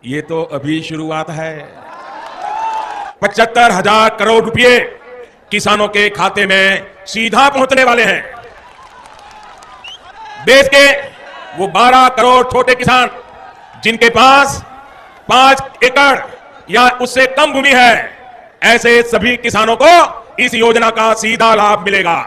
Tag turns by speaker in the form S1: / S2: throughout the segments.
S1: ये तो अभी शुरुआत है। 75,000 करोड़ रुपए किसानों के खाते में सीधा पहुंचने वाले हैं। देश के वो 12 करोड़ छोटे किसान जिनके पास 5 एकड़ या उससे कम भूमि है, ऐसे सभी किसानों को इस योजना का सीधा लाभ मिलेगा।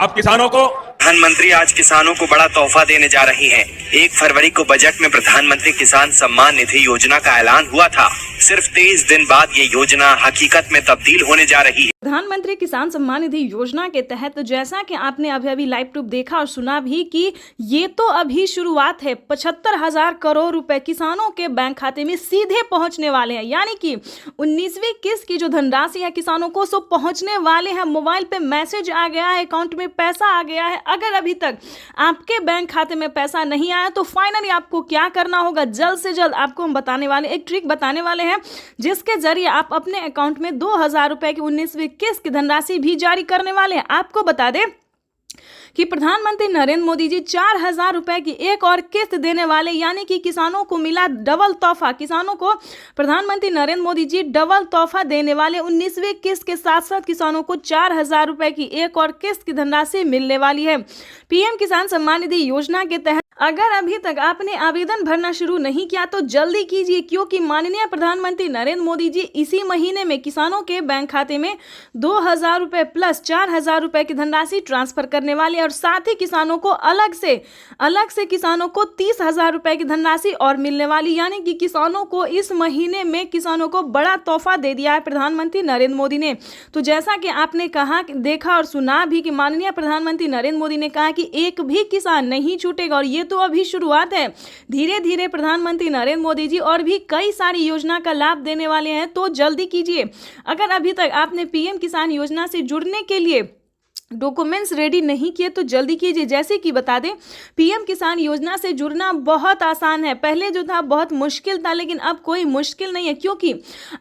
S1: अब किसानों को
S2: प्रधानमंत्री आज किसानों को बड़ा तोहफा देने जा रही हैं। 1 फरवरी को बजट में प्रधानमंत्री किसान सम्मान निधि योजना का ऐलान हुआ था। सिर्फ 23 दिन बाद ये योजना हकीकत में तब्दील होने जा रही है।
S3: प्रधानमंत्री किसान सम्मान निधि योजना के तहत जैसा कि आपने अभी लाइव प्रूफ देखा और सुना भी कि ये तो अभी शुरुआत है। 75,000 करोड़ रुपए किसानों के बैंक खाते में सीधे पहुंचने वाले हैं, यानी कि 19वीं किस्त की जो धनराशि है किसानों को सो पहुंचने वाले हैं। मोबाइल पे मैसेज आ गया है, अकाउंट में पैसा आ गया है। अगर अभी तक आपके बैंक खाते में पैसा नहीं आया तो फाइनली आपको क्या करना होगा, जल्द से जल्द आपको हम बताने वाले एक ट्रिक बताने वाले हैं, जिसके जरिए आप अपने अकाउंट में 2,000 रुपए की 19वीं किस्त की धनराशि भी जारी करने वाले हैं। आपको बता दें कि प्रधानमंत्री नरेंद्र मोदी जी 4,000 रुपए की एक और किस्त देने वाले, यानी कि किसानों को मिला डबल तोहफा। किसानों को प्रधानमंत्री नरेंद्र मोदी जी डबल तोहफा देने वाले। 19वीं किस्त के साथ साथ किसानों को 4,000 रुपए की एक और किस्त की धनराशि मिलने वाली है। पीएम किसान सम्मान निधि योजना के तहत अगर अभी तक आपने आवेदन भरना शुरू नहीं किया तो जल्दी कीजिए, क्योंकि माननीय प्रधानमंत्री नरेंद्र मोदी जी इसी महीने में किसानों के बैंक खाते में 2,000 रुपए प्लस 4,000 रुपए की धनराशि ट्रांसफर करने वाले, और साथ ही किसानों को अलग से किसानों को 30,000 रुपए की धनराशि और मिलने वाली। यानी कि किसानों को इस महीने में किसानों को बड़ा तोहफा दे दिया है प्रधानमंत्री नरेंद्र मोदी ने। तो जैसा कि आपने कहा, देखा और सुना भी कि माननीय प्रधानमंत्री नरेंद्र मोदी ने कहा कि एक भी किसान नहीं छूटेगा, और ये तो अभी शुरुआत है। धीरे धीरे प्रधानमंत्री नरेंद्र मोदी जी और भी कई सारी योजना का लाभ देने वाले हैं, तो जल्दी कीजिए। अगर अभी तक आपने पीएम किसान योजना से जुड़ने के लिए डॉक्यूमेंट्स रेडी नहीं किए तो जल्दी कीजिए। जैसे कि बता दें, पीएम किसान योजना से जुड़ना बहुत आसान है। पहले जो था बहुत मुश्किल था, लेकिन अब कोई मुश्किल नहीं है, क्योंकि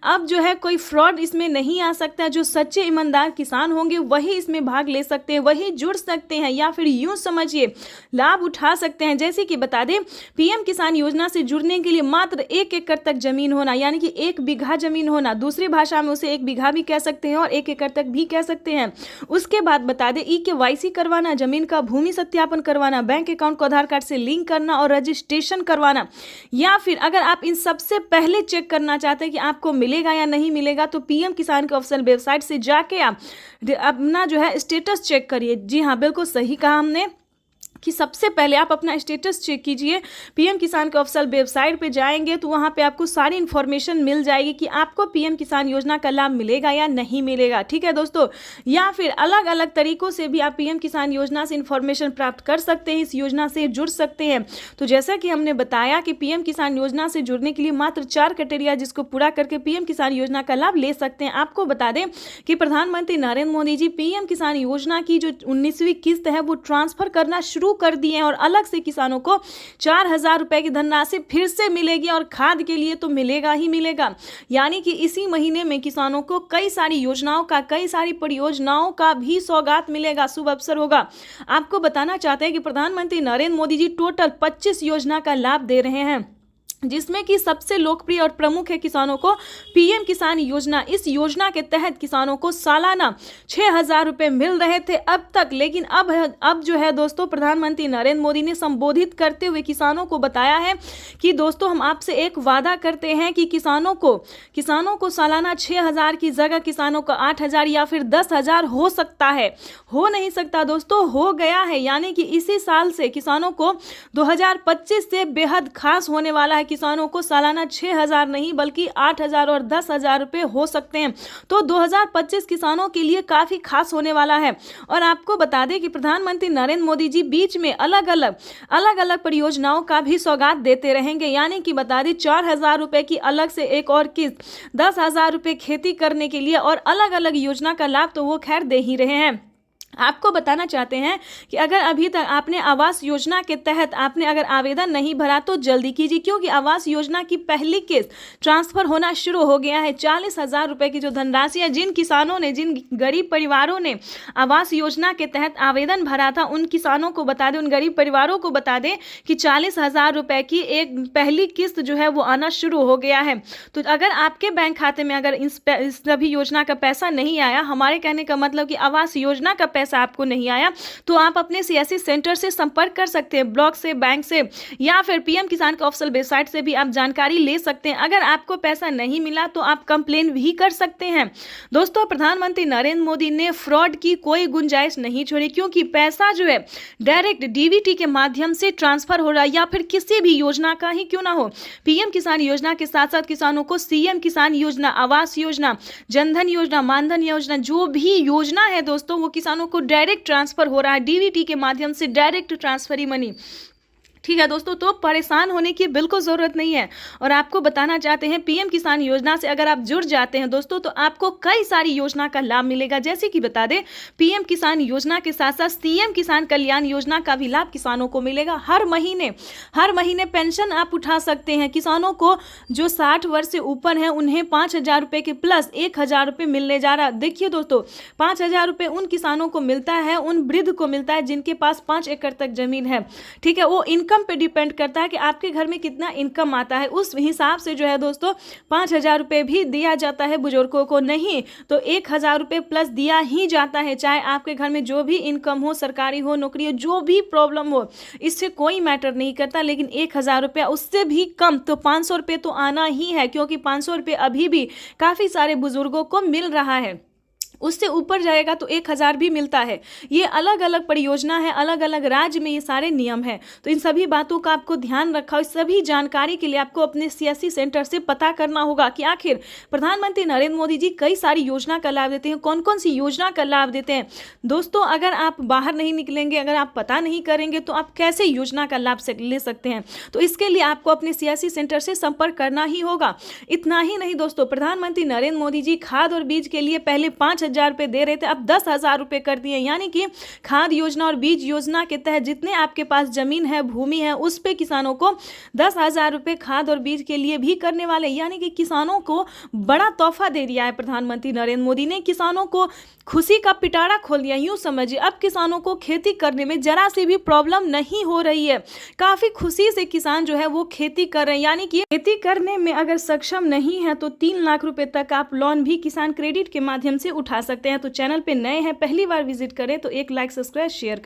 S3: अब जो है कोई फ्रॉड इसमें नहीं आ सकता। जो सच्चे ईमानदार किसान होंगे वही इसमें भाग ले सकते हैं, वही जुड़ सकते हैं, या फिर यूं समझिए लाभ उठा सकते हैं। जैसे कि बता दें, पीएम किसान योजना से जुड़ने के लिए मात्र 1 एकड़ तक जमीन होना, यानी कि 1 बीघा जमीन होना, दूसरी भाषा में उसे 1 बीघा भी कह सकते हैं और 1 एकड़ तक भी कह सकते हैं। उसके बाद बता दें, KYC करवाना, जमीन का भूमि सत्यापन करवाना, बैंक अकाउंट को आधार कार्ड से लिंक करना और रजिस्ट्रेशन करवाना, या फिर अगर आप इन सबसे पहले चेक करना चाहते हैं कि आपको मिलेगा या नहीं मिलेगा तो पीएम किसान के ऑफिशियल वेबसाइट से जाके आप अपना जो है स्टेटस चेक करिए। जी हाँ, बिल्कुल सही कहा हमने कि सबसे पहले आप अपना स्टेटस चेक कीजिए। पीएम किसान के ऑफिशियल वेबसाइट पे जाएंगे तो वहाँ पे आपको सारी इन्फॉर्मेशन मिल जाएगी कि आपको पीएम किसान योजना का लाभ मिलेगा या नहीं मिलेगा। ठीक है दोस्तों, या फिर अलग अलग तरीकों से भी आप पीएम किसान योजना से इन्फॉर्मेशन प्राप्त कर सकते हैं, इस योजना से जुड़ सकते हैं। तो जैसा कि हमने बताया कि पीएम किसान योजना से जुड़ने के लिए मात्र 4 क्राइटेरिया जिसको पूरा करके पीएम किसान योजना का लाभ ले सकते हैं। आपको बता दें कि प्रधानमंत्री नरेंद्र मोदी जी पीएम किसान योजना की जो 19वीं किस्त है वो ट्रांसफर करना शुरू कर दिए हैं, और अलग से किसानों को 4,000 रुपए की धनराशि फिर से मिलेगी, और खाद के लिए तो मिलेगा ही मिलेगा। यानी कि इसी महीने में किसानों को कई सारी योजनाओं का, कई सारी परियोजनाओं का भी सौगात मिलेगा, शुभ अवसर होगा। आपको बताना चाहते हैं कि प्रधानमंत्री नरेंद्र मोदी जी टोटल 25 योजना का लाभ दे रहे हैं, जिसमें कि सबसे लोकप्रिय और प्रमुख है किसानों को पीएम किसान योजना। इस योजना के तहत किसानों को सालाना 6,000 रुपए मिल रहे थे अब तक, लेकिन अब जो है दोस्तों, प्रधानमंत्री नरेंद्र मोदी ने संबोधित करते हुए किसानों को बताया है कि दोस्तों हम आपसे एक वादा करते हैं कि किसानों को सालाना 6,000 की जगह किसानों को 8,000 या फिर 10,000 हो सकता है। हो नहीं सकता दोस्तों, हो गया है। यानी कि इसी साल से किसानों को 2025 से बेहद खास होने वाला है। किसानों को सालाना 6,000 नहीं बल्कि 8,000 और 10,000 रुपए हो सकते हैं। तो 2025 किसानों के लिए काफी खास होने वाला है। और आपको बता दें कि प्रधानमंत्री नरेंद्र मोदी जी बीच में अलग अलग परियोजनाओं का भी सौगात देते रहेंगे। यानी कि बता दें 4,000 रुपए की अलग से एक और किस्त, 10,000 रुपए खेती करने के लिए, और अलग अलग योजना का लाभ तो वो खैर दे ही रहे हैं। आपको बताना चाहते हैं कि अगर अभी तक आपने आवास योजना के तहत आपने अगर आवेदन नहीं भरा तो जल्दी कीजिए, क्योंकि आवास योजना की पहली किस्त ट्रांसफर होना शुरू हो गया है। 40,000 रुपये की जो धनराशि है, जिन किसानों ने, जिन गरीब परिवारों ने आवास योजना के तहत आवेदन भरा था, उन किसानों को बता दें, उन गरीब परिवारों को बता दें कि 40,000 रुपये की एक पहली किस्त जो है वो आना शुरू हो गया है। तो अगर आपके बैंक खाते में अगर इस सभी योजना का पैसा नहीं आया, हमारे कहने का मतलब कि आवास योजना का पैसा आपको नहीं आया, तो आप अपने सीएससी सेंटर से संपर्क कर सकते हैं, ब्लॉक से, बैंक से, या फिर पीएम किसान के ऑफिशियल वेबसाइट से भी आप जानकारी ले सकते हैं। अगर आपको पैसा नहीं मिला तो आप कंप्लेन भी कर सकते हैं। दोस्तों, प्रधानमंत्री नरेंद्र मोदी ने फ्रॉड की कोई गुंजाइश नहीं छोड़ी, क्योंकि पैसा जो है डायरेक्ट डीबीटी के माध्यम से ट्रांसफर हो रहा है, या फिर किसी भी योजना का ही क्यों ना हो। पीएम किसान योजना के साथ साथ किसानों को सीएम किसान योजना, आवास योजना, जनधन योजना, मानधन योजना, जो भी योजना है दोस्तों, वो किसानों को डायरेक्ट ट्रांसफर हो रहा है, डीबीटी के माध्यम से डायरेक्ट ट्रांसफर ही मनी। ठीक है दोस्तों, तो परेशान होने की बिल्कुल ज़रूरत नहीं है। और आपको बताना चाहते हैं, पीएम किसान योजना से अगर आप जुड़ जाते हैं दोस्तों, तो आपको कई सारी योजना का लाभ मिलेगा। जैसे कि बता दें, पीएम किसान योजना के साथ साथ सीएम किसान कल्याण योजना का भी लाभ किसानों को मिलेगा। हर महीने पेंशन आप उठा सकते हैं। किसानों को जो 60 वर्ष से ऊपर हैं, उन्हें 5,000 रुपये के प्लस 1,000 रुपये मिलने जा रहा। देखिए दोस्तों, 5,000 रुपये उन किसानों को मिलता है, उन वृद्ध को मिलता है जिनके पास 5 एकड़ तक जमीन है। ठीक है, वो इनकम पे डिपेंड करता है कि आपके घर में कितना इनकम आता है, उस हिसाब से जो है दोस्तों 5,000 रुपये भी दिया जाता है। बुजुर्गों को नहीं तो 1,000 रुपये प्लस दिया ही जाता है। चाहे आपके घर में जो भी इनकम हो, सरकारी हो, नौकरी हो, जो भी प्रॉब्लम हो, इससे कोई मैटर नहीं करता। लेकिन 1,000 रुपया, उससे भी कम तो 500 रुपये तो आना ही है, क्योंकि 500 रुपये अभी भी काफ़ी सारे बुजुर्गों को मिल रहा है। उससे ऊपर जाएगा तो 1,000 भी मिलता है। ये अलग अलग परियोजना है, अलग अलग राज्य में ये सारे नियम है। तो इन सभी बातों का आपको ध्यान रखा, इस सभी जानकारी के लिए आपको अपने सीएससी सेंटर से पता करना होगा कि आखिर प्रधानमंत्री नरेंद्र मोदी जी कई सारी योजना का लाभ देते हैं, कौन कौन सी योजना का लाभ देते हैं। दोस्तों, अगर आप बाहर नहीं निकलेंगे, अगर आप पता नहीं करेंगे, तो आप कैसे योजना का लाभ ले सकते हैं। तो इसके लिए आपको अपने सीएससी सेंटर से संपर्क करना ही होगा। इतना ही नहीं दोस्तों, प्रधानमंत्री नरेंद्र मोदी जी खाद और बीज के लिए पहले 5,000 रुपये दे रहे थे, अब 10,000 रुपये कर दिए। यानी कि खाद योजना और बीज योजना के तहत जितने आपके पास जमीन है, भूमि है, उस पे किसानों को 10,000 रुपये खाद और बीज के लिए भी करने वाले। यानी कि किसानों को बड़ा तोहफा दे दिया है प्रधानमंत्री नरेंद्र मोदी ने। किसानों को खुशी का पिटारा खोल दिया, यूं समझिए। अब किसानों को खेती करने में जरा सी भी प्रॉब्लम नहीं हो रही है। काफी खुशी से किसान जो है वो खेती कर रहे हैं। यानी कि खेती करने में अगर सक्षम नहीं है तो 3 लाख रुपए तक आप लोन भी किसान क्रेडिट के माध्यम से उठा सकते हैं। तो चैनल पे नए हैं, पहली बार विजिट करें तो एक लाइक, सब्सक्राइब, शेयर करें।